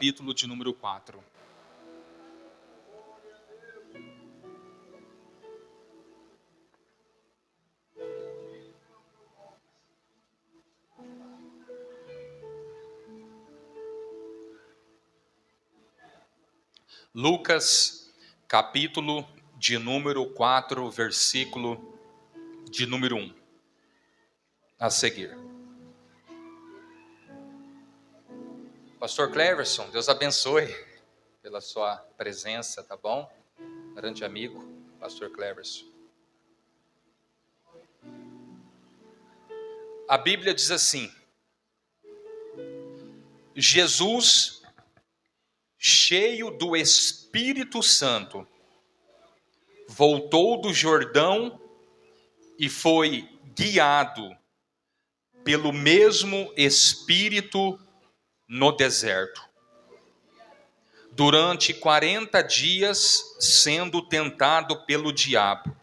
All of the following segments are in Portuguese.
capítulo de número 4. Lucas, capítulo de número 4, versículo de número 1. A seguir. Pastor Cleverson, Deus abençoe pela sua presença, tá bom? Grande amigo, Pastor Cleverson. A Bíblia diz assim: Jesus, cheio do Espírito Santo, voltou do Jordão e foi guiado pelo mesmo Espírito no deserto, durante 40 dias sendo tentado pelo diabo.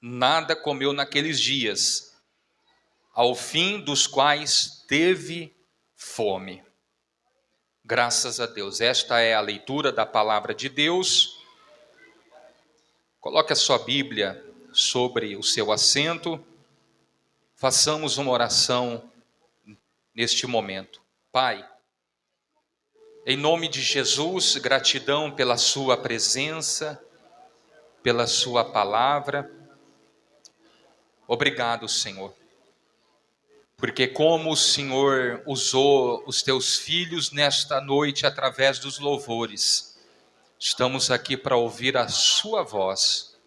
Nada comeu naqueles dias, ao fim dos quais teve fome. Graças a Deus. Esta é a leitura da palavra de Deus. Coloque a sua Bíblia sobre o seu assento. Façamos uma oração neste momento. Pai, em nome de Jesus, gratidão pela sua presença, pela sua palavra. Obrigado, Senhor, porque como o Senhor usou os teus filhos nesta noite através dos louvores, estamos aqui para ouvir a sua voz.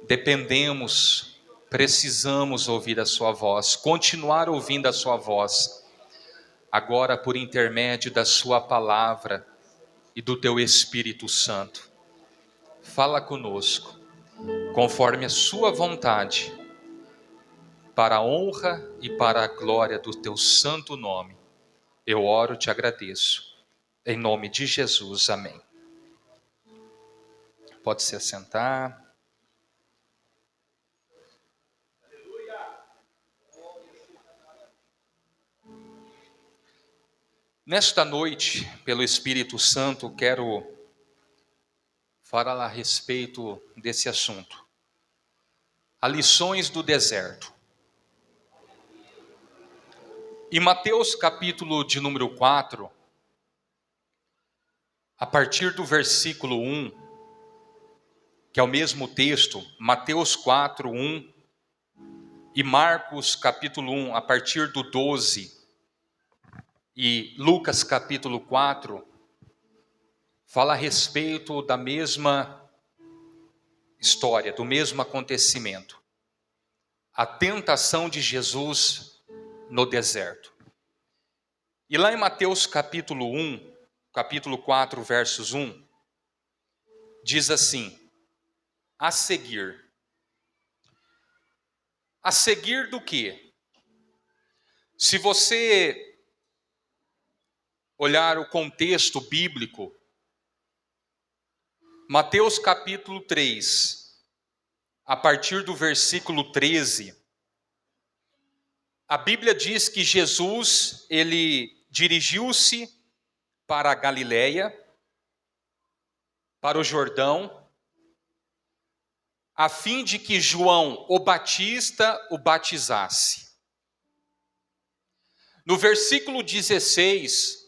Dependemos, precisamos ouvir a sua voz, continuar ouvindo a sua voz, agora por intermédio da sua palavra e do teu Espírito Santo. Fala conosco, conforme a sua vontade, para a honra e para a glória do teu santo nome. Eu oro e te agradeço. Em nome de Jesus, amém. Pode se assentar. Nesta noite, pelo Espírito Santo, quero falar a respeito desse assunto. As lições do deserto. Em Mateus capítulo de número 4, a partir do versículo 1, que é o mesmo texto, Mateus 4, 1, e Marcos capítulo 1, a partir do 12, e Lucas capítulo 4, fala a respeito da mesma história, do mesmo acontecimento. A tentação de Jesus no deserto. E lá em Mateus capítulo 1, capítulo 4, versos 1, diz assim: a seguir. A seguir do quê? Se você olhar o contexto bíblico, Mateus capítulo 3, a partir do versículo 13, a Bíblia diz que Jesus, ele dirigiu-se para a Galileia, para o Jordão, a fim de que João, o Batista, o batizasse. No versículo 16,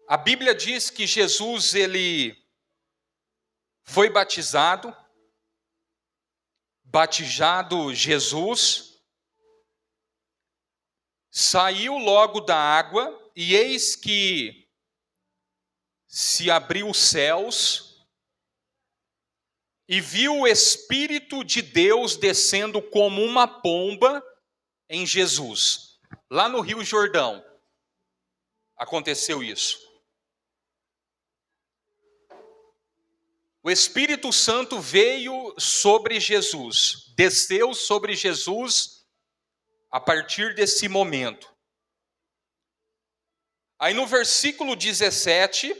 a Bíblia diz que Jesus, ele foi batizado Jesus, saiu logo da água, e eis que se abriu os céus, e viu o Espírito de Deus descendo como uma pomba em Jesus. Lá no Rio Jordão aconteceu isso. O Espírito Santo veio sobre Jesus, desceu sobre Jesus a partir desse momento. Aí no versículo 17,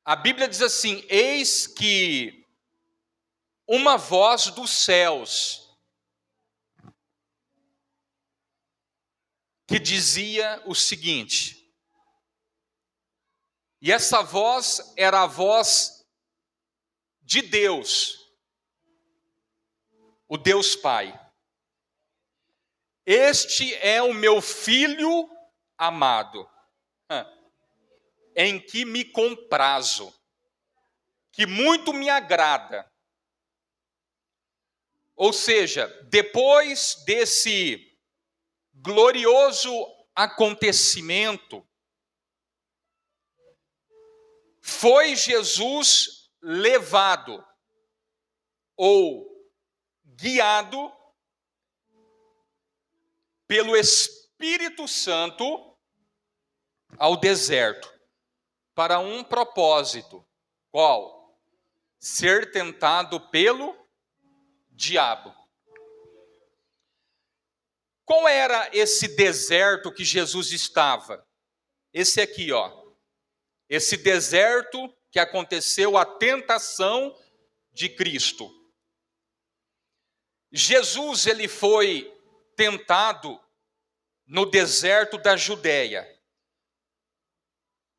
a Bíblia diz assim: eis que uma voz dos céus que dizia o seguinte, e essa voz era a voz de Deus, o Deus Pai. Este é o meu filho amado, em que me comprazo, que muito me agrada. Ou seja, depois desse glorioso acontecimento, foi Jesus levado ou guiado pelo Espírito Santo ao deserto, para um propósito. Qual? Ser tentado pelo diabo. Qual era esse deserto que Jesus estava? Esse aqui, ó. Esse deserto que aconteceu a tentação de Cristo. Jesus, ele foi tentado no deserto da Judéia.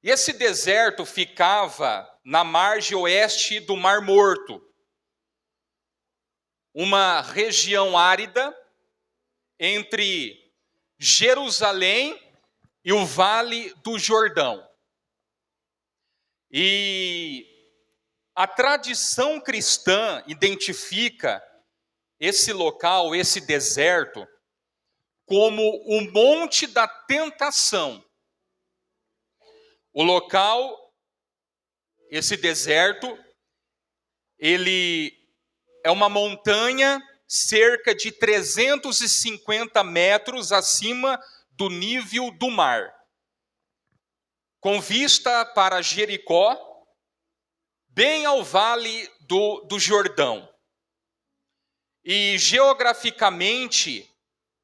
E esse deserto ficava na margem oeste do Mar Morto, uma região árida entre Jerusalém e o Vale do Jordão. E a tradição cristã identifica esse local, esse deserto, como o Monte da Tentação. O local, esse deserto, ele é uma montanha cerca de 350 metros acima do nível do mar, com vista para Jericó, bem ao vale do Jordão. E geograficamente,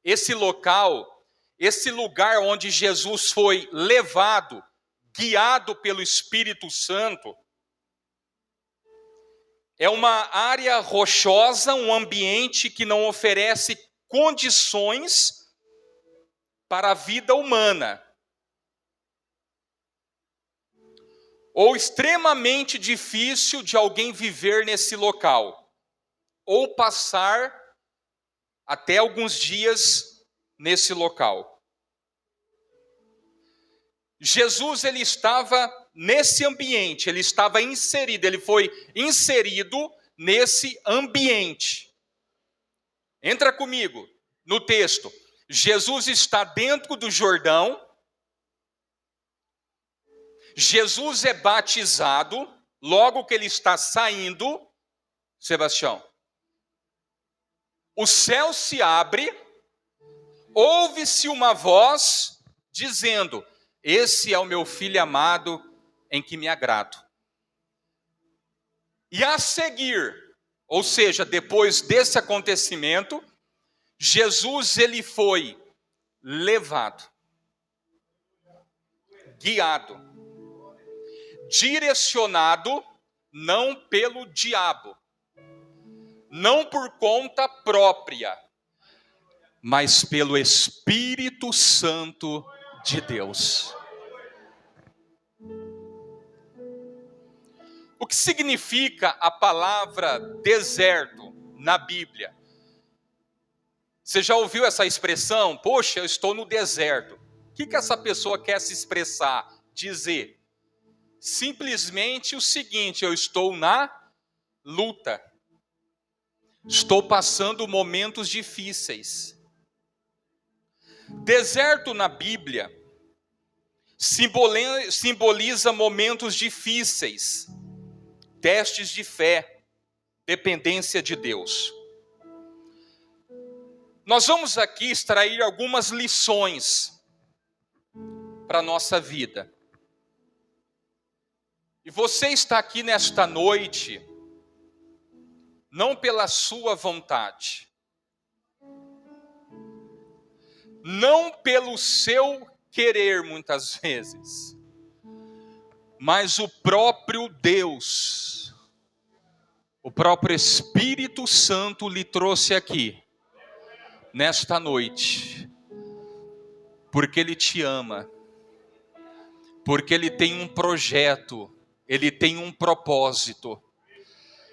esse local, esse lugar onde Jesus foi levado, guiado pelo Espírito Santo, é uma área rochosa, um ambiente que não oferece condições para a vida humana, ou extremamente difícil de alguém viver nesse local, ou passar até alguns dias nesse local. Jesus, ele estava nesse ambiente, ele estava inserido, ele foi inserido nesse ambiente. Entra comigo no texto. Jesus está dentro do Jordão, Jesus é batizado, logo que ele está saindo, Sebastião, o céu se abre, ouve-se uma voz dizendo: esse é o meu filho amado em que me agrado. E a seguir, ou seja, depois desse acontecimento, Jesus, ele foi levado, guiado, direcionado, não pelo diabo, não por conta própria, mas pelo Espírito Santo de Deus. O que significa a palavra deserto na Bíblia? Você já ouviu essa expressão? Poxa, eu estou no deserto. O que essa pessoa quer se expressar, dizer? Simplesmente o seguinte: eu estou na luta. Estou passando momentos difíceis. Deserto na Bíblia simboliza momentos difíceis, testes de fé, dependência de Deus. Nós vamos aqui extrair algumas lições para a nossa vida. E você está aqui nesta noite, não pela sua vontade, não pelo seu querer muitas vezes, mas o próprio Deus, o próprio Espírito Santo lhe trouxe aqui, nesta noite, Porque Ele te ama. Porque Ele tem um projeto. Ele tem um propósito.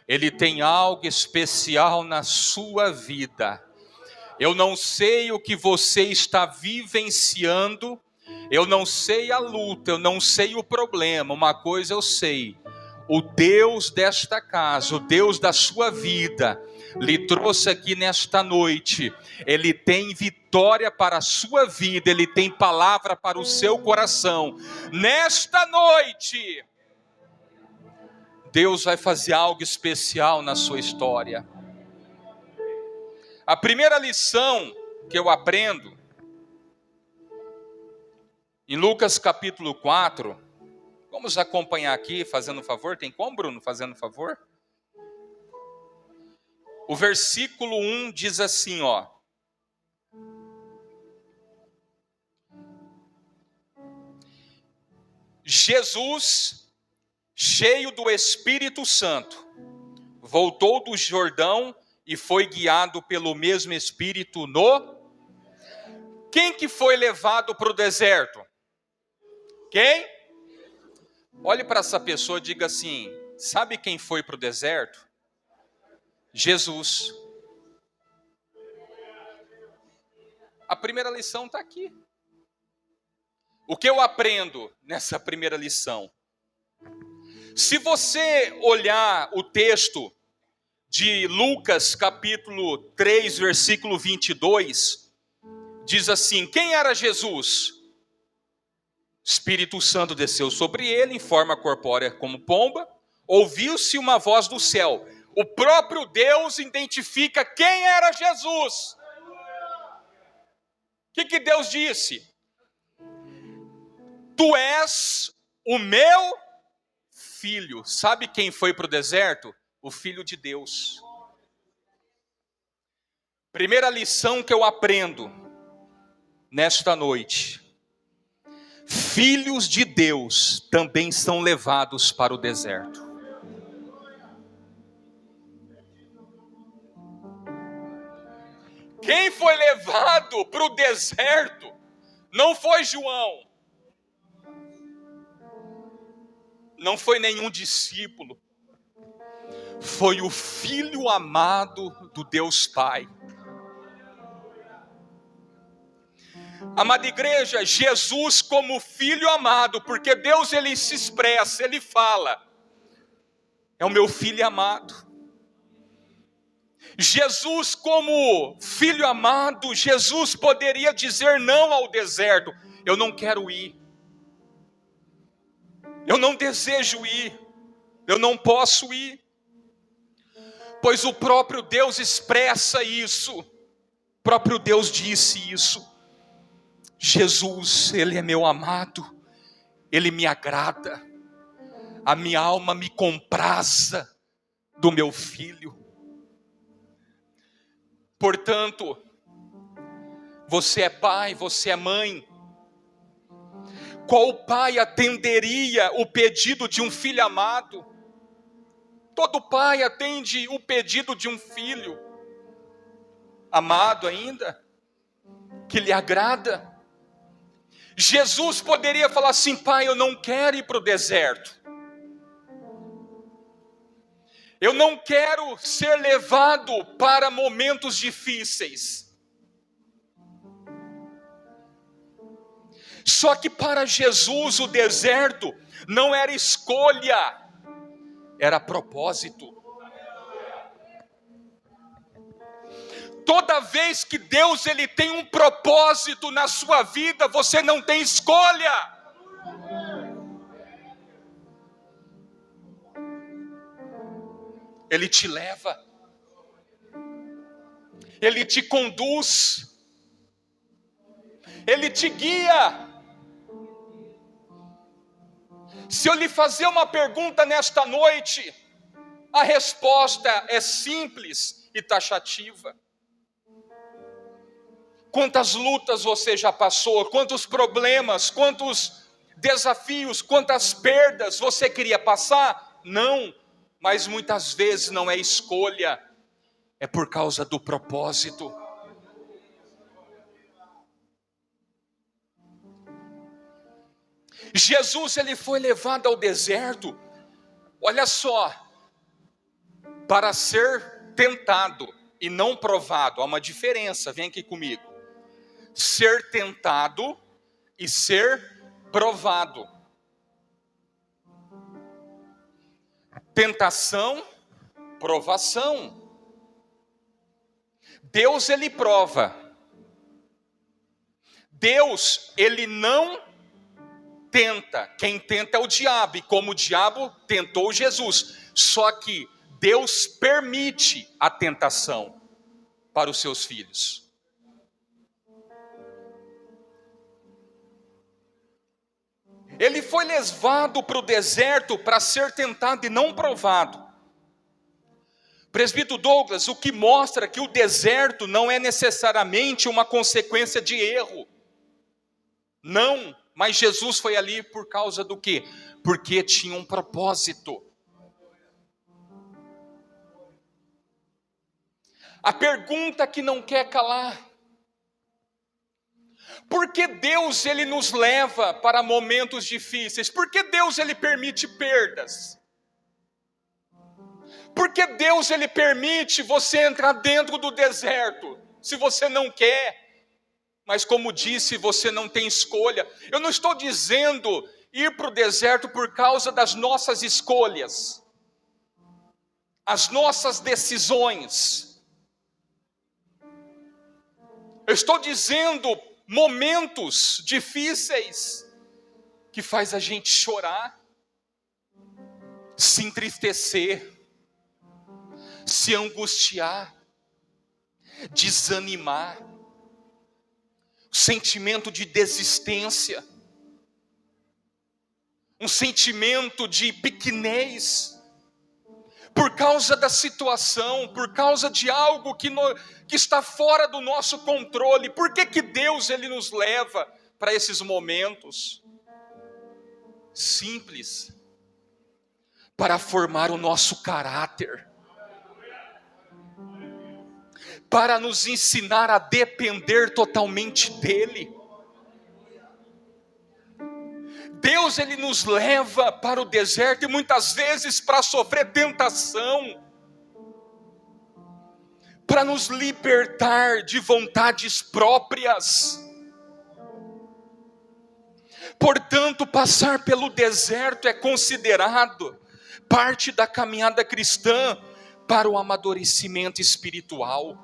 Ele tem algo especial na sua vida. Eu não sei o que você está vivenciando. Eu não sei a luta. Eu não sei o problema. Uma coisa eu sei. O Deus desta casa, o Deus da sua vida, lhe trouxe aqui nesta noite. Ele tem vitória para a sua vida, Ele tem palavra para o seu coração. Nesta noite, Deus vai fazer algo especial na sua história. A primeira lição que eu aprendo, em Lucas capítulo 4, vamos acompanhar aqui, fazendo um favor. Tem como, Bruno, fazendo um favor? O versículo 1 diz assim, ó. Jesus, cheio do Espírito Santo, voltou do Jordão e foi guiado pelo mesmo Espírito no... Quem que foi levado para o deserto? Quem? Olhe para essa pessoa e diga assim, sabe quem foi para o deserto? Jesus. A primeira lição está aqui. O que eu aprendo nessa primeira lição? Se você olhar o texto de Lucas capítulo 3, versículo 22, diz assim, quem era Jesus? Espírito Santo desceu sobre ele em forma corpórea como pomba, ouviu-se uma voz do céu. O próprio Deus identifica quem era Jesus. O que Deus disse? Tu és o meu filho. Sabe quem foi para o deserto? O Filho de Deus. Primeira lição que eu aprendo nesta noite. Filhos de Deus também são levados para o deserto. Quem foi levado para o deserto não foi João. Não foi nenhum discípulo. Foi o Filho amado do Deus Pai. Amada igreja, Jesus como Filho amado, porque Deus ele se expressa, ele fala, é o meu Filho amado. Jesus como Filho amado, Jesus poderia dizer não ao deserto, eu não quero ir, eu não desejo ir, eu não posso ir, pois o próprio Deus expressa isso, o próprio Deus disse isso. Jesus, Ele é meu amado, Ele me agrada, a minha alma me compraza do meu Filho. Portanto, você é pai, você é mãe. Qual pai atenderia o pedido de um filho amado? Todo pai atende o pedido de um filho amado ainda, que lhe agrada. Jesus poderia falar assim, pai, eu não quero ir para o deserto. Eu não quero ser levado para momentos difíceis. Só que para Jesus o deserto não era escolha, era propósito. Toda vez que Deus ele tem um propósito na sua vida, você não tem escolha. Ele te leva, Ele te conduz, Ele te guia. Se eu lhe fazer uma pergunta nesta noite, a resposta é simples e taxativa. Quantas lutas você já passou, quantos problemas, quantos desafios, quantas perdas você queria passar? Não, mas muitas vezes não é escolha, é por causa do propósito. Jesus ele foi levado ao deserto, olha só, para ser tentado e não provado. Há uma diferença, vem aqui comigo. Ser tentado e ser provado. Tentação, provação. Deus ele prova. Deus ele não tenta. Quem tenta é o diabo, e como o diabo tentou Jesus. Só que Deus permite a tentação para os seus filhos. Ele foi levado para o deserto para ser tentado e não provado. Presbítero Douglas, o que mostra que o deserto não é necessariamente uma consequência de erro. Não, mas Jesus foi ali por causa do quê? Porque tinha um propósito. A pergunta que não quer calar: por que Deus ele nos leva para momentos difíceis? Por que Deus ele permite perdas? Por que Deus ele permite você entrar dentro do deserto, se você não quer? Mas como disse, você não tem escolha. Eu não estou dizendo ir para o deserto por causa das nossas escolhas, as nossas decisões. Eu estou dizendo momentos difíceis que faz a gente chorar, se entristecer, se angustiar, desanimar, sentimento de desistência, um sentimento de pequenez, por causa da situação, por causa de algo que está fora do nosso controle. Por que Deus ele nos leva para esses momentos? Simples, para formar o nosso caráter, para nos ensinar a depender totalmente dele. Deus ele nos leva para o deserto e muitas vezes para sofrer tentação, para nos libertar de vontades próprias. Portanto, passar pelo deserto é considerado parte da caminhada cristã para o amadurecimento espiritual.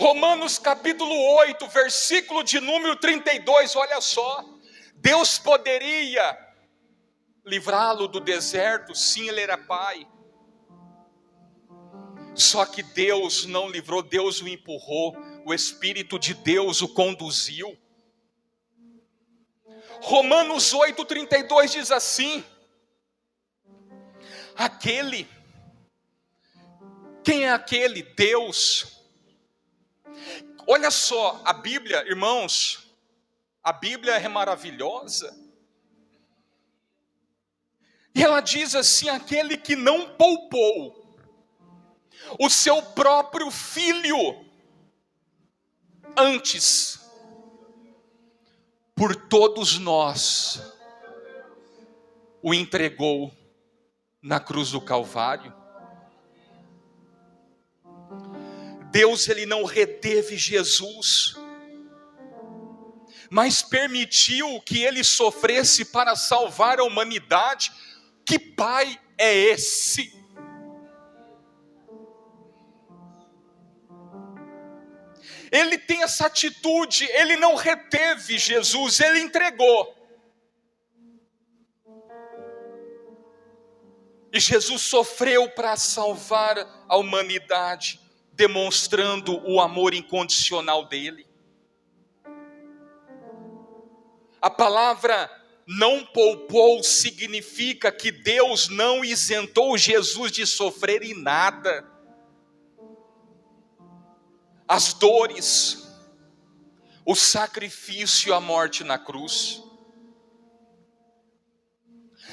Romanos capítulo 8, versículo de número 32, olha só. Deus poderia livrá-lo do deserto, sim, ele era pai. Só que Deus não livrou, Deus o empurrou, o Espírito de Deus o conduziu. Romanos 8, 32 diz assim: quem é aquele? Deus. Olha só, a Bíblia, irmãos, a Bíblia é maravilhosa. E ela diz assim: aquele que não poupou o seu próprio filho, antes, por todos nós, o entregou na cruz do Calvário. Deus ele não reteve Jesus, mas permitiu que ele sofresse para salvar a humanidade. Que pai é esse? Ele tem essa atitude, ele não reteve Jesus, ele entregou. E Jesus sofreu para salvar a humanidade, demonstrando o amor incondicional dele. A palavra não poupou significa que Deus não isentou Jesus de sofrer em nada. As dores, o sacrifício e a morte na cruz.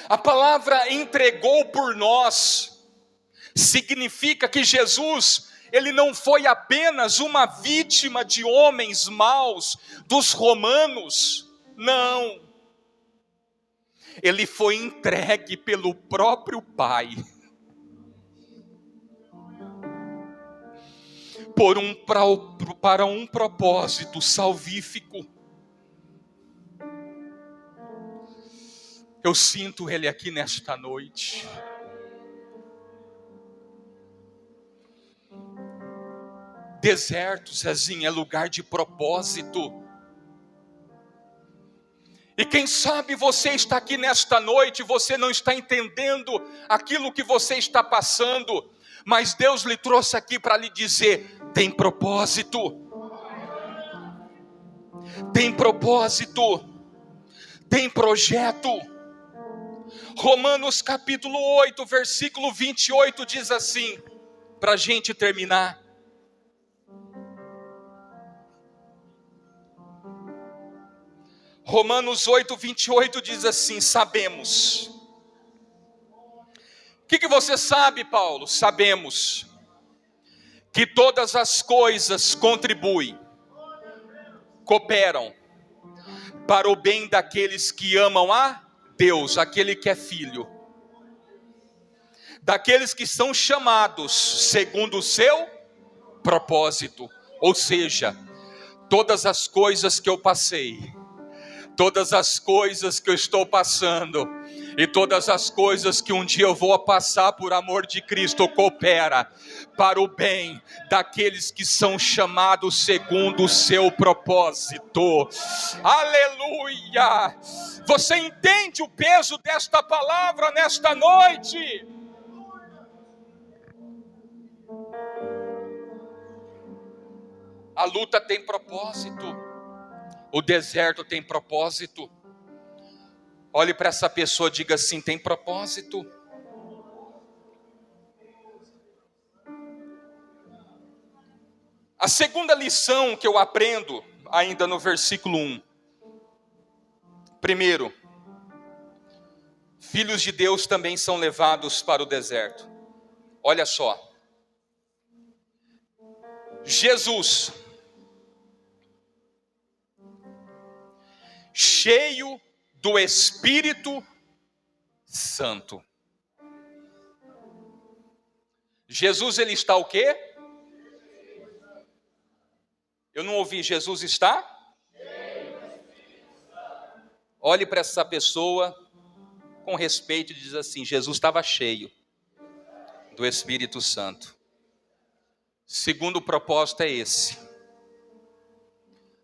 A palavra entregou por nós significa que Jesus, ele não foi apenas uma vítima de homens maus, dos romanos, não. Ele foi entregue pelo próprio Pai, para um propósito salvífico. Eu sinto Ele aqui nesta noite. Deserto, Zezinho, é lugar de propósito. E quem sabe você está aqui nesta noite, você não está entendendo aquilo que você está passando, mas Deus lhe trouxe aqui para lhe dizer: tem propósito. Tem propósito. Tem projeto. Romanos capítulo 8, versículo 28 diz assim, para a gente terminar. Romanos 8, 28 diz assim: sabemos. O que você sabe, Paulo? Sabemos que todas as coisas contribuem, cooperam para o bem daqueles que amam a Deus, aquele que é filho, daqueles que são chamados segundo o seu propósito. Ou seja, todas as coisas que eu passei, todas as coisas que eu estou passando, e todas as coisas que um dia eu vou passar por amor de Cristo, coopera para o bem daqueles que são chamados segundo o seu propósito. Aleluia! Você entende o peso desta palavra nesta noite? A luta tem propósito, o deserto tem propósito. Olhe para essa pessoa, diga assim: tem propósito. A segunda lição que eu aprendo, ainda no versículo 1. Primeiro, filhos de Deus também são levados para o deserto. Olha só. Jesus, cheio do Espírito Santo. Jesus, ele está o quê? Eu não ouvi. Jesus está? Olhe para essa pessoa com respeito e diz assim: Jesus estava cheio do Espírito Santo. Segundo propósito é esse: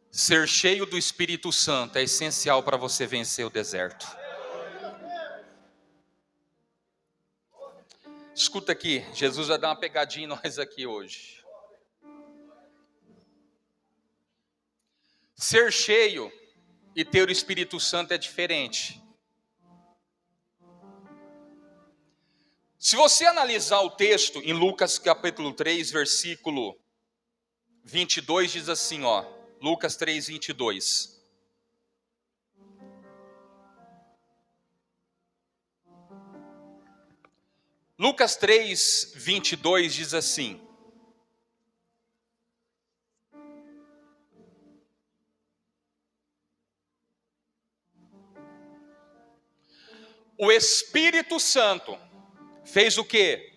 ser cheio do Espírito Santo é essencial para você vencer o deserto. Escuta aqui, Jesus vai dar uma pegadinha em nós aqui hoje. Ser cheio e ter o Espírito Santo é diferente. Se você analisar o texto em Lucas capítulo 3, versículo 22, diz assim, ó, Lucas 3, 22. Lucas 3, 22 diz assim: o Espírito Santo fez o quê?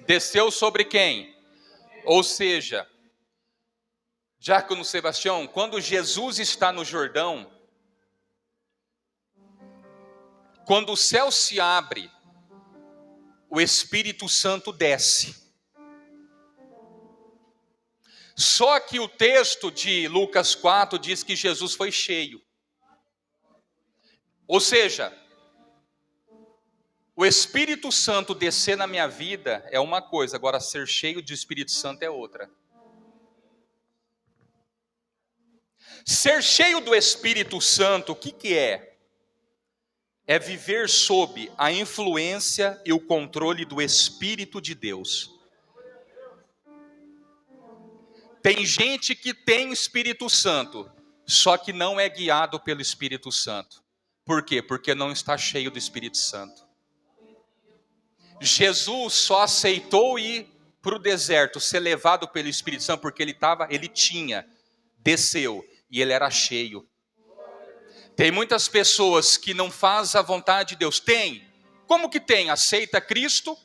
Desceu sobre quem? Ou seja, Diácono Sebastião, quando Jesus está no Jordão, quando o céu se abre, o Espírito Santo desce. Só que o texto de Lucas 4 diz que Jesus foi cheio. Ou seja, o Espírito Santo descer na minha vida é uma coisa, agora ser cheio de Espírito Santo é outra. Ser cheio do Espírito Santo, o que é? É viver sob a influência e o controle do Espírito de Deus. Tem gente que tem o Espírito Santo, só que não é guiado pelo Espírito Santo. Por quê? Porque não está cheio do Espírito Santo. Jesus só aceitou ir para o deserto ser levado pelo Espírito Santo, porque ele tinha, desceu, e ele era cheio. Tem muitas pessoas que não fazem a vontade de Deus. Tem. Como que tem? Aceita Cristo.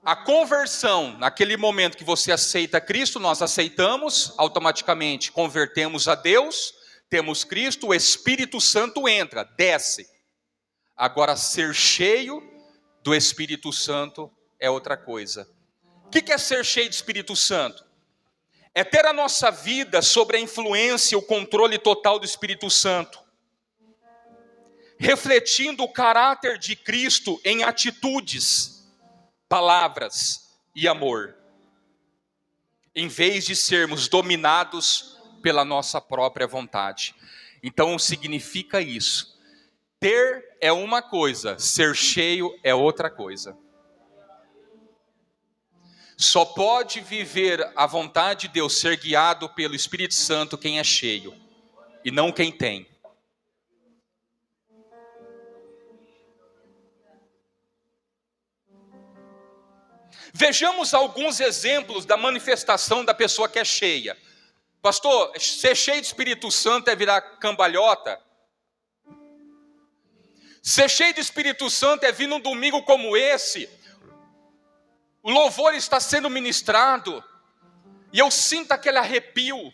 A conversão, naquele momento que você aceita Cristo, nós aceitamos, automaticamente convertemos a Deus, temos Cristo, o Espírito Santo entra, desce. Agora, ser cheio do Espírito Santo é outra coisa. O que é ser cheio do Espírito Santo? É ter a nossa vida sobre a influência e o controle total do Espírito Santo, refletindo o caráter de Cristo em atitudes, palavras e amor, em vez de sermos dominados pela nossa própria vontade. Então significa isso. Ter é uma coisa, ser cheio é outra coisa. Só pode viver a vontade de Deus, ser guiado pelo Espírito Santo, quem é cheio, e não quem tem. Vejamos alguns exemplos da manifestação da pessoa que é cheia. Pastor, ser cheio do Espírito Santo é virar cambalhota? Ser cheio do Espírito Santo é vir num domingo como esse, o louvor está sendo ministrado, e eu sinto aquele arrepio,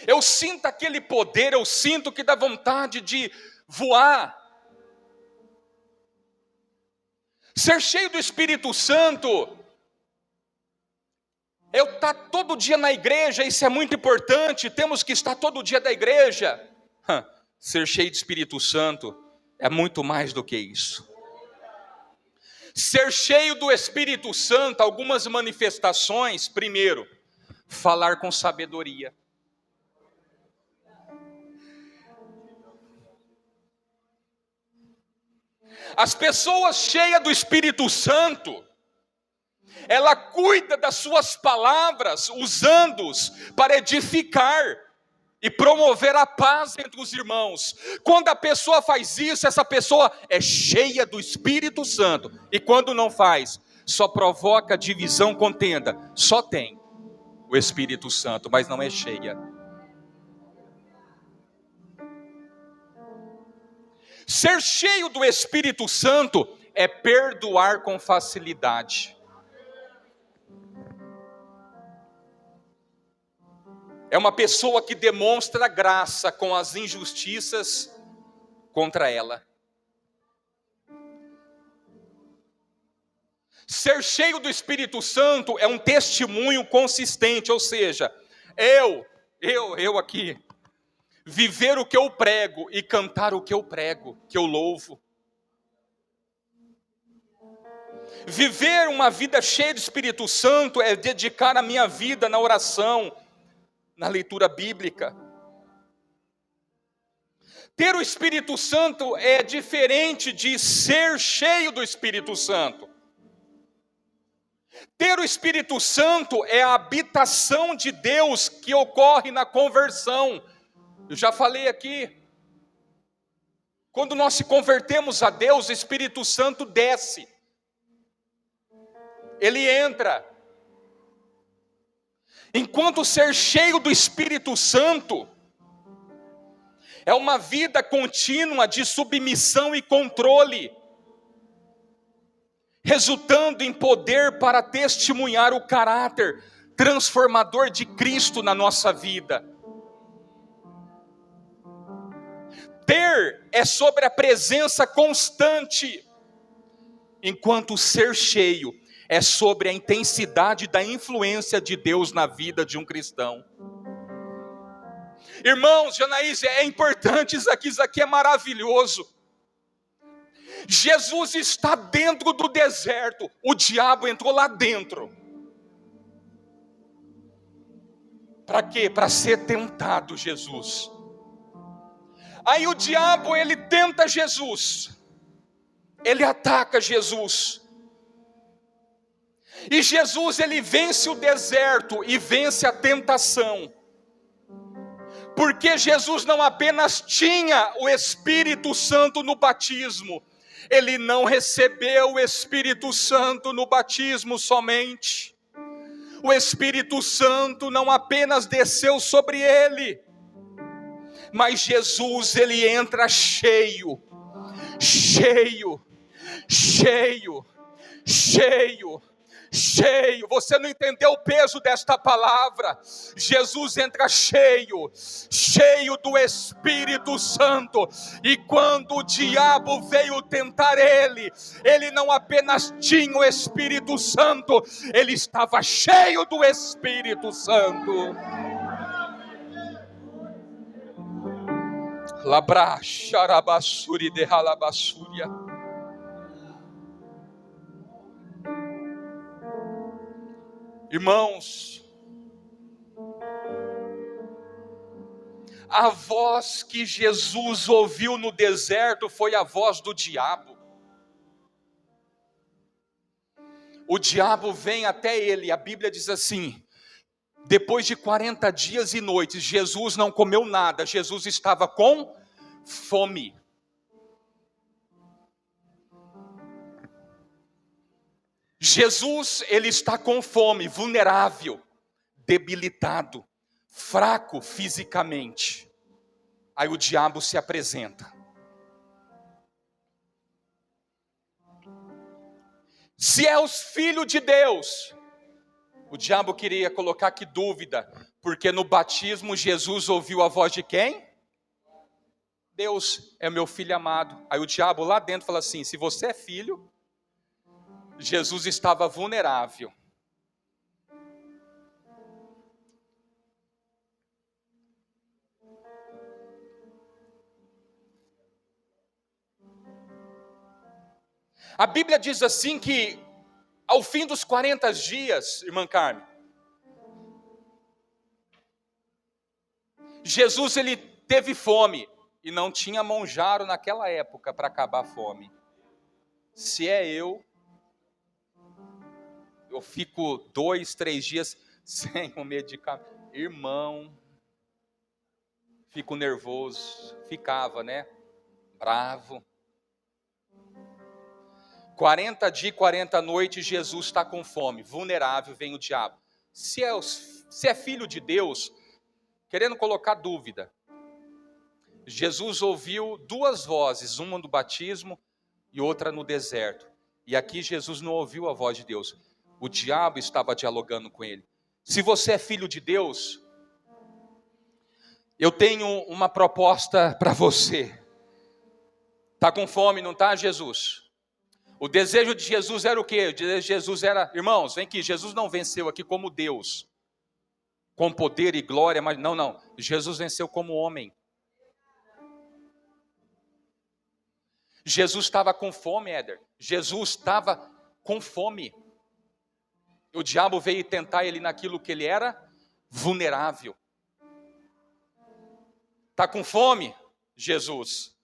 eu sinto aquele poder, eu sinto que dá vontade de voar. Ser cheio do Espírito Santo, eu estar todo dia na igreja, isso é muito importante, temos que estar todo dia na igreja. Ser cheio do Espírito Santo é muito mais do que isso. Ser cheio do Espírito Santo, algumas manifestações. Primeiro, falar com sabedoria. As pessoas cheias do Espírito Santo, ela cuida das suas palavras, usando-os para edificar e promover a paz entre os irmãos. Quando a pessoa faz isso, essa pessoa é cheia do Espírito Santo. E quando não faz, só provoca divisão, contenda. Só tem o Espírito Santo, mas não é cheia. Ser cheio do Espírito Santo é perdoar com facilidade. É uma pessoa que demonstra graça com as injustiças contra ela. Ser cheio do Espírito Santo é um testemunho consistente, ou seja, eu aqui, viver o que eu prego e cantar o que eu prego, que eu louvo. Viver uma vida cheia do Espírito Santo é dedicar a minha vida na oração, na leitura bíblica. Ter o Espírito Santo é diferente de ser cheio do Espírito Santo. Ter o Espírito Santo é a habitação de Deus que ocorre na conversão. Eu já falei aqui. Quando nós se convertemos a Deus, o Espírito Santo desce. Ele entra. Enquanto ser cheio do Espírito Santo é uma vida contínua de submissão e controle, resultando em poder para testemunhar o caráter transformador de Cristo na nossa vida. Ter é sobre a presença constante, enquanto ser cheio é sobre a intensidade da influência de Deus na vida de um cristão. Irmãos, Janaíse, é importante isso aqui é maravilhoso. Jesus está dentro do deserto, o diabo entrou lá dentro. Para quê? Para ser tentado Jesus. Aí o diabo, ele tenta Jesus, ele ataca Jesus. E Jesus, ele vence o deserto e vence a tentação. Porque Jesus não apenas tinha o Espírito Santo no batismo, ele não recebeu o Espírito Santo no batismo somente. O Espírito Santo não apenas desceu sobre ele, mas Jesus, ele entra cheio, cheio, cheio, cheio, cheio. Você não entendeu o peso desta palavra. Jesus entra cheio, cheio do Espírito Santo. E quando o diabo veio tentar ele, ele não apenas tinha o Espírito Santo, ele estava cheio do Espírito Santo. Labra xarabassuri de ralabassúria. Irmãos, a voz que Jesus ouviu no deserto foi a voz do diabo. O diabo vem até ele, a Bíblia diz assim: depois de 40 dias e noites, Jesus não comeu nada, Jesus estava com fome. Jesus, ele está com fome, vulnerável, debilitado, fraco fisicamente. Aí o diabo se apresenta. Se é os filhos de Deus, o diabo queria colocar que dúvida, porque no batismo Jesus ouviu a voz de quem? Deus é meu filho amado. Aí o diabo lá dentro fala assim: se você é filho, Jesus estava vulnerável. A Bíblia diz assim que ao fim dos 40 dias, irmã Carmen, Jesus ele teve fome e não tinha monjaro naquela época para acabar a fome. Se é eu fico 2, 3 dias sem o medicamento. Irmão, fico nervoso, ficava, né? Bravo. 40 dias e 40 noites, Jesus está com fome, vulnerável, vem o diabo. Se é filho de Deus, querendo colocar dúvida, Jesus ouviu 2 vozes, uma no batismo e outra no deserto. E aqui Jesus não ouviu a voz de Deus. O diabo estava dialogando com ele. Se você é filho de Deus, eu tenho uma proposta para você. Está com fome, não está, Jesus? O desejo de Jesus era o quê? O desejo de Jesus era, irmãos, vem aqui, Jesus não venceu aqui como Deus, com poder e glória, mas não, Jesus venceu como homem. Jesus estava com fome, Éder. Jesus estava com fome. O diabo veio tentar ele naquilo que ele era vulnerável. Está com fome, Jesus?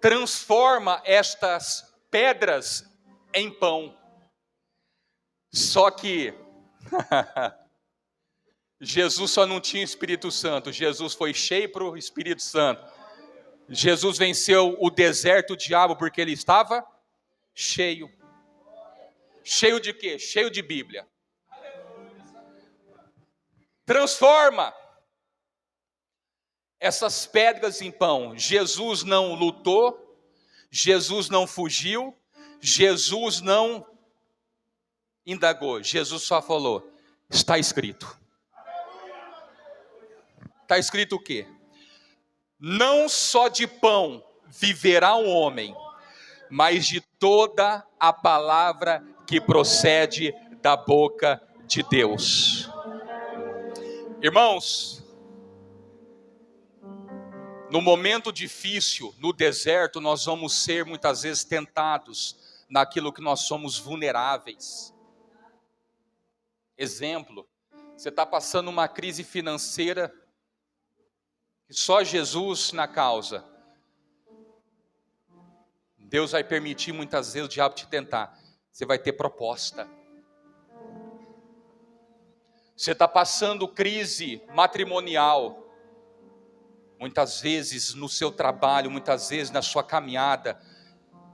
Transforma estas pedras em pão. Só que Jesus só não tinha Espírito Santo. Jesus foi cheio para o Espírito Santo. Jesus venceu o deserto, o diabo, porque ele estava cheio. Cheio de quê? Cheio de Bíblia. Transforma essas pedras em pão. Jesus não lutou, Jesus não fugiu, Jesus não indagou. Jesus só falou: está escrito. Está escrito o quê? Não só de pão viverá o homem, mas de toda a palavra que procede da boca de Deus. Irmãos, no momento difícil, no deserto, nós vamos ser muitas vezes tentados naquilo que nós somos vulneráveis. Exemplo, você está passando uma crise financeira que só Jesus na causa. Deus vai permitir muitas vezes o diabo te tentar. Você vai ter proposta. Você está passando crise matrimonial. Muitas vezes no seu trabalho, muitas vezes na sua caminhada,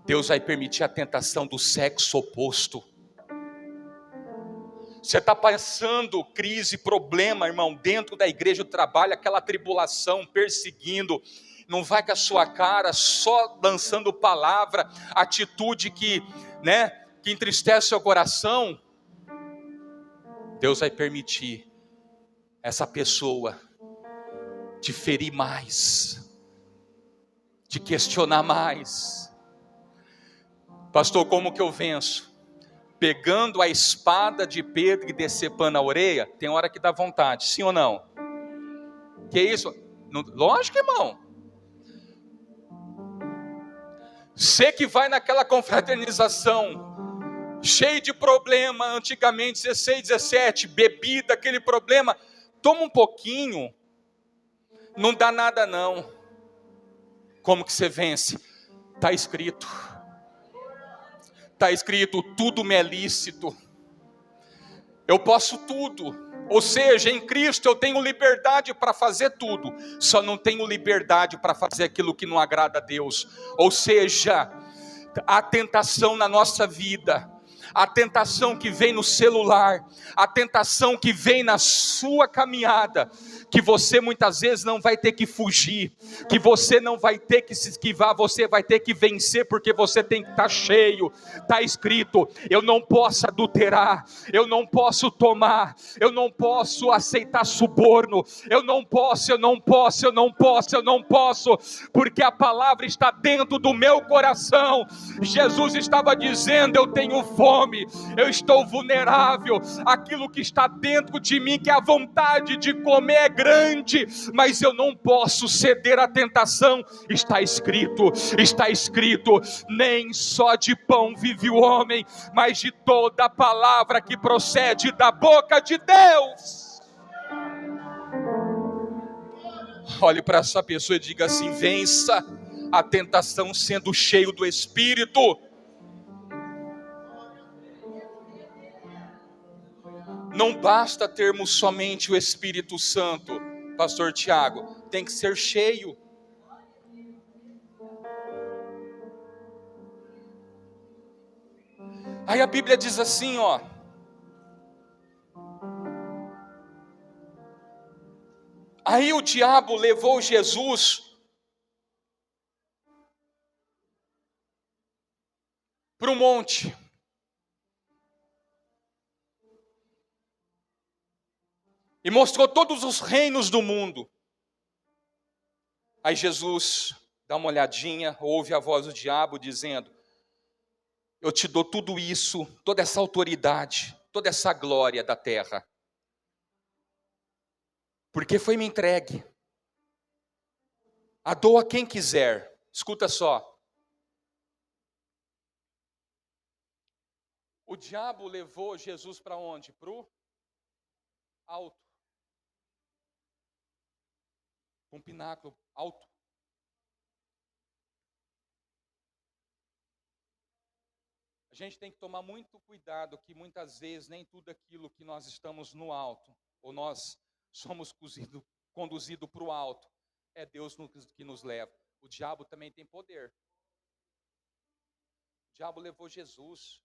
Deus vai permitir a tentação do sexo oposto. Você está passando crise, problema, irmão, dentro da igreja do trabalho, aquela tribulação, perseguindo, não vai com a sua cara, só lançando palavra, atitude que entristece seu coração. Deus vai permitir essa pessoa te ferir mais, te questionar mais. Pastor, como que eu venço? Pegando a espada de Pedro e decepando a orelha? Tem hora que dá vontade, sim ou não? Que isso? Lógico, irmão. Você que vai naquela confraternização, cheio de problema, antigamente, 16, 17, bebida, aquele problema, toma um pouquinho, não dá nada não. Como que você vence? Está escrito. Está escrito, tudo me é lícito. Eu posso tudo. Ou seja, em Cristo eu tenho liberdade para fazer tudo. Só não tenho liberdade para fazer aquilo que não agrada a Deus. Ou seja, a tentação na nossa vida, a tentação que vem no celular, a tentação que vem na sua caminhada, que você muitas vezes não vai ter que fugir, que você não vai ter que se esquivar, você vai ter que vencer, porque você tem que estar cheio. Está escrito, eu não posso adulterar, eu não posso tomar, eu não posso aceitar suborno, eu não posso, porque a palavra está dentro do meu coração. Jesus estava dizendo, eu tenho fome, eu estou vulnerável, aquilo que está dentro de mim, que é a vontade de comer é grande, mas eu não posso ceder à tentação. Está escrito, nem só de pão vive o homem, mas de toda a palavra que procede da boca de Deus. Olhe para essa pessoa e diga assim, vença a tentação sendo cheio do Espírito. Não basta termos somente o Espírito Santo, pastor Tiago, tem que ser cheio. Aí a Bíblia diz assim, ó. Aí o diabo levou Jesus para o monte. E mostrou todos os reinos do mundo. Aí Jesus dá uma olhadinha, ouve a voz do diabo dizendo, eu te dou tudo isso, toda essa autoridade, toda essa glória da terra, porque foi me entregue. A dou a quem quiser. Escuta só. O diabo levou Jesus para onde? Para o alto. Um pináculo alto. A gente tem que tomar muito cuidado que muitas vezes nem tudo aquilo que nós estamos no alto, ou nós somos conduzidos para o alto, é Deus que nos leva. O diabo também tem poder. O diabo levou Jesus.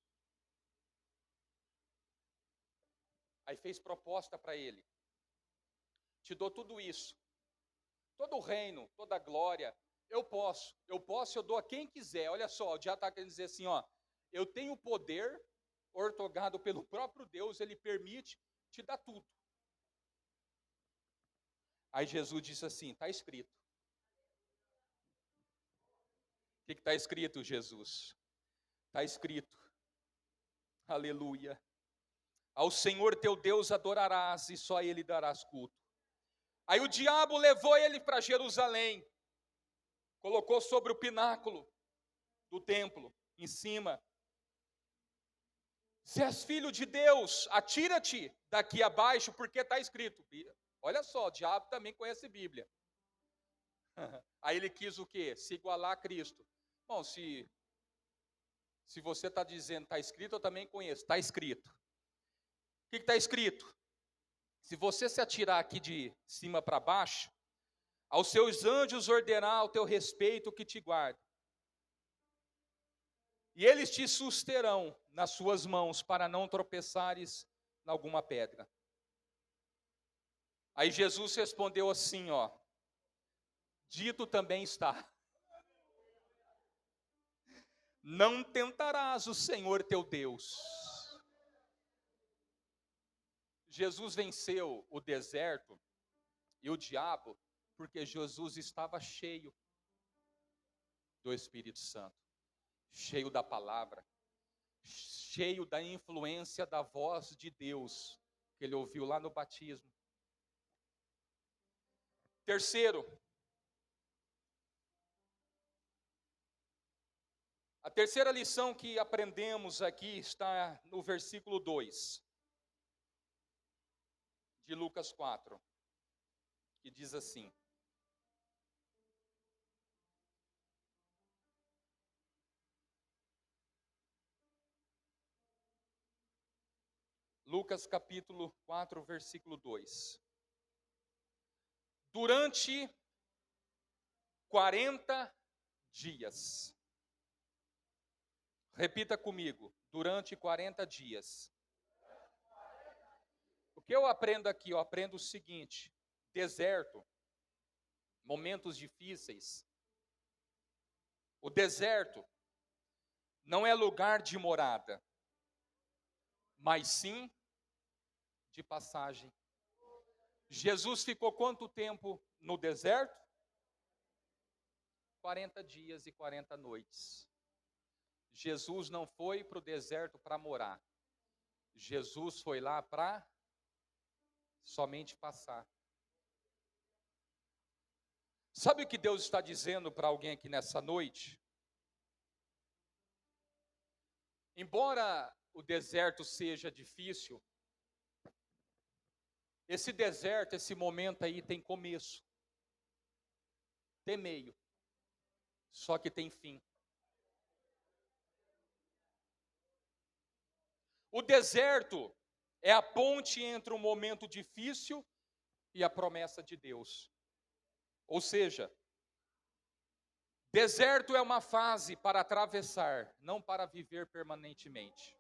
Aí fez proposta para ele. Te dou tudo isso. Todo o reino, toda a glória, eu posso, eu dou a quem quiser. Olha só, o diabo está querendo dizer assim, ó, eu tenho poder, ortogado pelo próprio Deus, ele permite te dar tudo. Aí Jesus disse assim, está escrito. O que está escrito, Jesus? Está escrito, aleluia, ao Senhor teu Deus adorarás e só a Ele darás culto. Aí o diabo levou ele para Jerusalém, colocou sobre o pináculo do templo, em cima. Se és filho de Deus, atira-te daqui abaixo, porque está escrito. Olha só, o diabo também conhece Bíblia. Aí ele quis o quê? Se igualar a Cristo. Bom, se você está dizendo está escrito, eu também conheço. Está escrito. O que está escrito? Se você se atirar aqui de cima para baixo, aos seus anjos ordenar ao teu respeito que te guarda. e eles te susterão nas suas mãos, para não tropeçares em alguma pedra. Aí Jesus respondeu assim, ó: dito também está: não tentarás o Senhor teu Deus. Jesus venceu o deserto e o diabo, porque Jesus estava cheio do Espírito Santo, cheio da palavra, cheio da influência da voz de Deus, que ele ouviu lá no batismo. Terceiro, a terceira lição que aprendemos aqui está no versículo 2 de Lucas 4, que diz assim: Lucas capítulo 4, versículo 2. Durante 40 dias. Repita comigo, durante 40 dias. O que eu aprendo aqui? Eu aprendo o seguinte: deserto, momentos difíceis. O deserto não é lugar de morada, mas sim de passagem. Jesus ficou quanto tempo no deserto? 40 dias e 40 noites. Jesus não foi para o deserto para morar. Jesus foi lá para somente passar. Sabe o que Deus está dizendo para alguém aqui nessa noite? Embora o deserto seja difícil, esse deserto, esse momento aí tem começo, tem meio, só que tem fim. O deserto é a ponte entre um momento difícil e a promessa de Deus. Ou seja, deserto é uma fase para atravessar, não para viver permanentemente.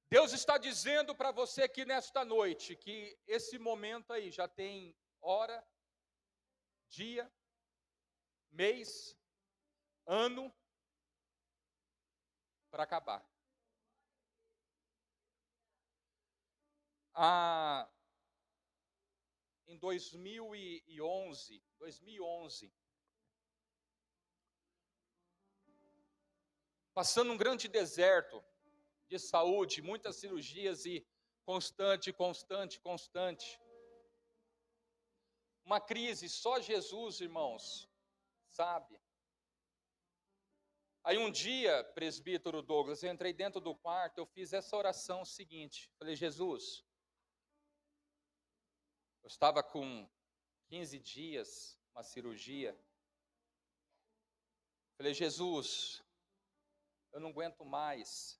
Deus está dizendo para você aqui nesta noite que esse momento aí já tem hora, dia, mês, ano para acabar. Em 2011, passando um grande deserto de saúde, muitas cirurgias e constante. Uma crise, só Jesus, irmãos, sabe. Aí um dia, presbítero Douglas, eu entrei dentro do quarto, eu fiz essa oração seguinte, falei: Jesus, eu estava com 15 dias, uma cirurgia, falei: Jesus, eu não aguento mais,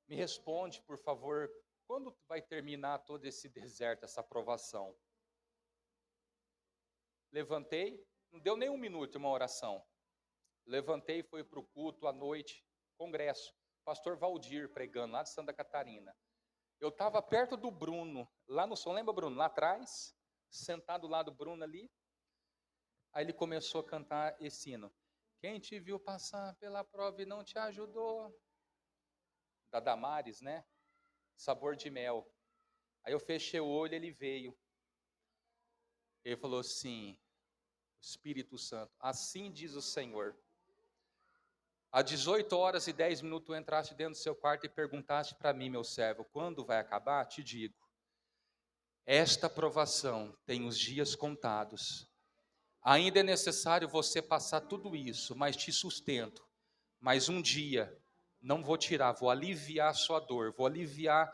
me responde, por favor, quando vai terminar todo esse deserto, essa provação? Levantei, não deu nem um minuto uma oração. Levantei e fui para o culto à noite, congresso. Pastor Valdir pregando, lá de Santa Catarina. Eu estava perto do Bruno, lá no som, lembra, Bruno? Lá atrás, sentado lá do Bruno ali. Aí ele começou a cantar esse hino. Quem te viu passar pela prova e não te ajudou? Da Damares, né? Sabor de mel. Aí eu fechei o olho e ele veio. Ele falou assim: Espírito Santo, assim diz o Senhor. Às 18 horas e 10 minutos, tu entraste dentro do seu quarto e perguntaste para mim, meu servo, quando vai acabar? Te digo, esta provação tem os dias contados. Ainda é necessário você passar tudo isso, mas te sustento. Mas um dia, não vou tirar, vou aliviar a sua dor, vou aliviar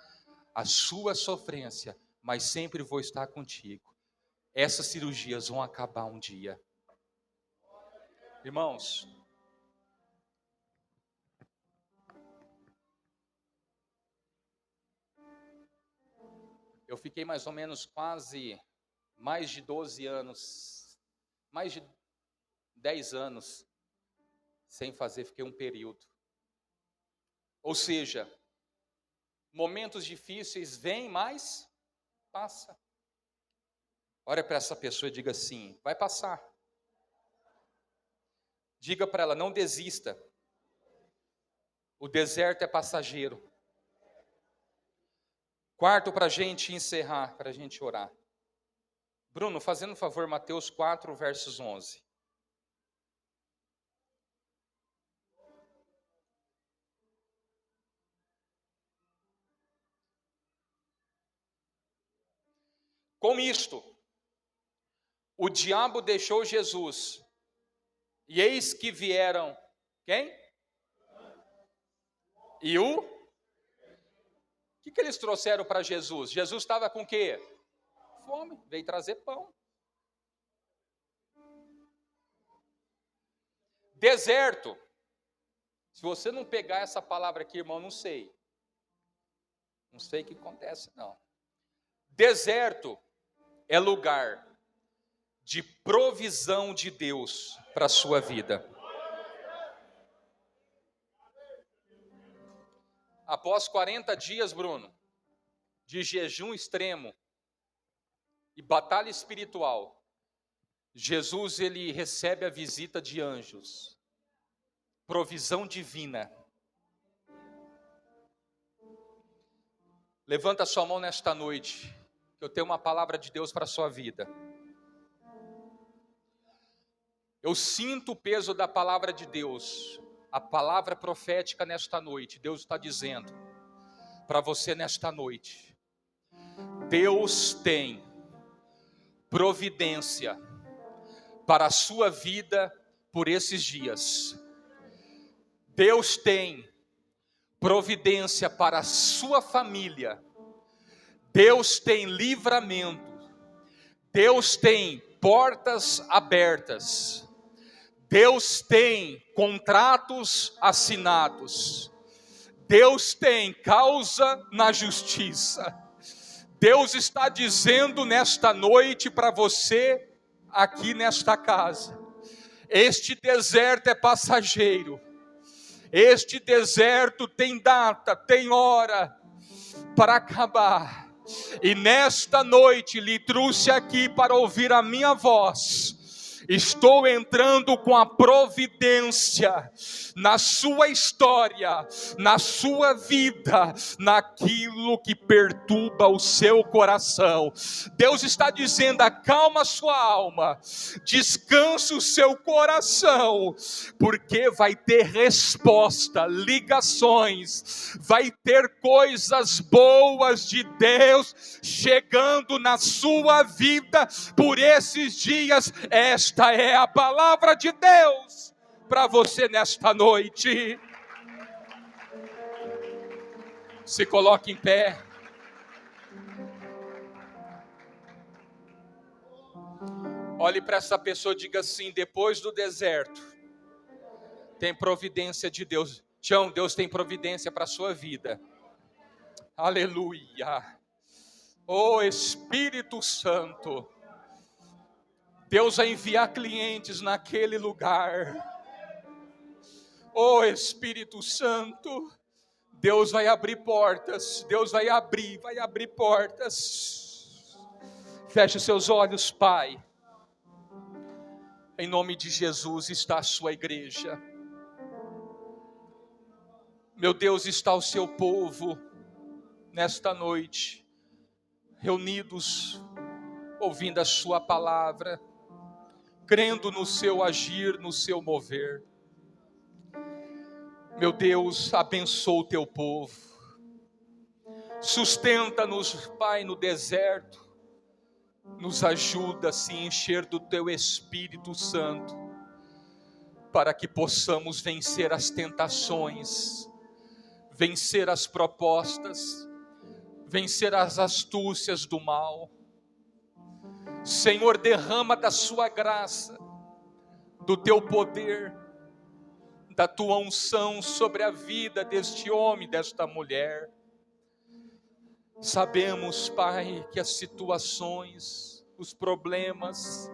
a sua sofrência, mas sempre vou estar contigo. Essas cirurgias vão acabar um dia. Irmãos, eu fiquei mais ou menos mais de 12 anos, mais de 10 anos sem fazer, fiquei um período. Ou seja, momentos difíceis vêm, mas passa. Olha para essa pessoa e diga assim: vai passar. Diga para ela: não desista. O deserto é passageiro. Quarto, para a gente encerrar, para a gente orar. Bruno, fazendo um favor, Mateus 4, versos 11. Com isto, o diabo deixou Jesus, e eis que vieram, quem? E o que eles trouxeram para Jesus? Jesus estava com o quê? Fome, veio trazer pão. Deserto. Se você não pegar essa palavra aqui, irmão, não sei. Não sei o que acontece, não. Deserto é lugar de provisão de Deus para a sua vida. Após 40 dias, Bruno, de jejum extremo e batalha espiritual, Jesus ele recebe a visita de anjos, provisão divina. Levanta a sua mão nesta noite, que eu tenho uma palavra de Deus para a sua vida. Eu sinto o peso da palavra de Deus, a palavra profética nesta noite. Deus está dizendo para você nesta noite: Deus tem providência para a sua vida por esses dias. Deus tem providência para a sua família. Deus tem livramento. Deus tem portas abertas. Deus tem contratos assinados. Deus tem causa na justiça. Deus está dizendo nesta noite para você, aqui nesta casa: este deserto é passageiro. Este deserto tem data, tem hora para acabar. E nesta noite lhe trouxe aqui para ouvir a minha voz. Estou entrando com a providência na sua história, na sua vida, naquilo que perturba o seu coração. Deus está dizendo: acalma a sua alma, descansa o seu coração, porque vai ter resposta, ligações, vai ter coisas boas de Deus chegando na sua vida por esses dias. Esta é a palavra de Deus para você nesta noite. Se coloque em pé. Olhe para essa pessoa e diga assim: depois do deserto tem providência de Deus. Tião, Deus tem providência para a sua vida. Aleluia. Oh Espírito Santo, Deus vai enviar clientes naquele lugar. Oh Espírito Santo, Deus vai abrir portas. Deus vai abrir portas. Feche seus olhos, Pai. Em nome de Jesus está a sua igreja. Meu Deus, está o seu povo nesta noite, reunidos, ouvindo a sua palavra, crendo no seu agir, no seu mover. Meu Deus, abençoa o teu povo, sustenta-nos, Pai, no deserto, nos ajuda a se encher do teu Espírito Santo, para que possamos vencer as tentações, vencer as propostas, vencer as astúcias do mal. Senhor, derrama da sua graça, do teu poder, da tua unção sobre a vida deste homem, desta mulher. Sabemos, Pai, que as situações, os problemas,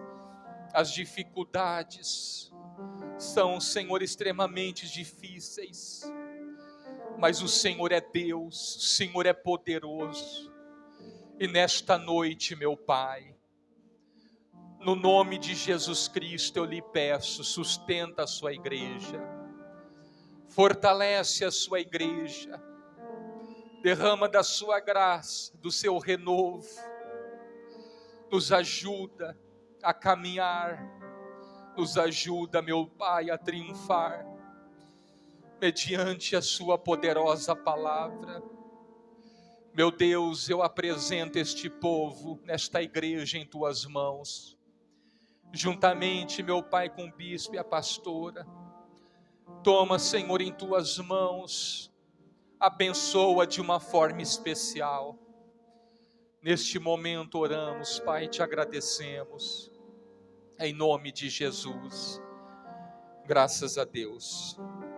As dificuldades são, Senhor, extremamente difíceis, mas o Senhor é Deus, o Senhor é poderoso. E nesta noite, meu Pai, no nome de Jesus Cristo, eu lhe peço, sustenta a sua igreja, fortalece a sua igreja, derrama da sua graça, do seu renovo, nos ajuda a caminhar, nos ajuda, meu Pai, a triunfar, mediante a sua poderosa palavra. Meu Deus, eu apresento este povo, nesta igreja em tuas mãos, juntamente, meu Pai, com o bispo e a pastora. Toma, Senhor, em tuas mãos, abençoa de uma forma especial. Neste momento oramos, Pai, te agradecemos, em nome de Jesus. Graças a Deus.